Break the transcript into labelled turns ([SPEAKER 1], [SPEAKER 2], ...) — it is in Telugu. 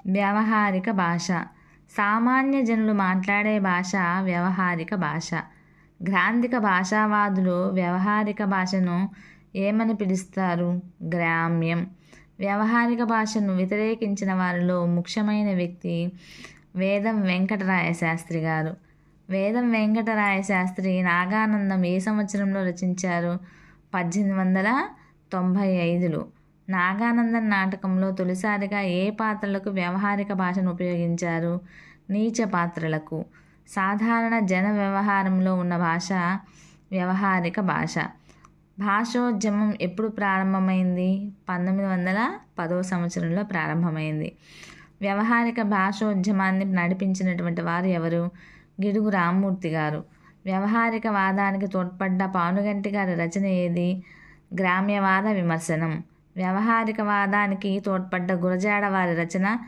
[SPEAKER 1] వ్యవహారిక భాష. సామాన్య జనులు మాట్లాడే భాష వ్యవహారిక భాష. గ్రాంథిక భాషావాదులు వ్యవహారిక భాషను ఏమని పిలుస్తారు? గ్రామ్యం. వ్యవహారిక భాషను వ్యతిరేకించిన వారిలో ముఖ్యమైన వ్యక్తి వేదం వెంకటరాయ శాస్త్రి గారు. వేదం వెంకటరాయ శాస్త్రి నాగానందం ఏ సంవత్సరంలో రచించారు? 1895లో. నాగానందం నాటకంలో తొలిసారిగా ఏ పాత్రలకు వ్యవహారిక భాషను ఉపయోగించారు? నీచ పాత్రలకు. సాధారణ జన వ్యవహారంలో ఉన్న భాష వ్యవహారిక భాష. భాషోద్యమం ఎప్పుడు ప్రారంభమైంది? 1910వ సంవత్సరంలో ప్రారంభమైంది. వ్యవహారిక భాషోద్యమాన్ని నడిపించినటువంటి వారు ఎవరు? గిడుగు రామ్మూర్తి గారు. వ్యవహారిక వాదానికి తోడ్పడ్డ పానుగంటి గారి రచన ఏది? గ్రామ్యవాద విమర్శనం. వ్యవహారిక వాదానికి తోడ్పడ్డ గురజాడ వారి రచన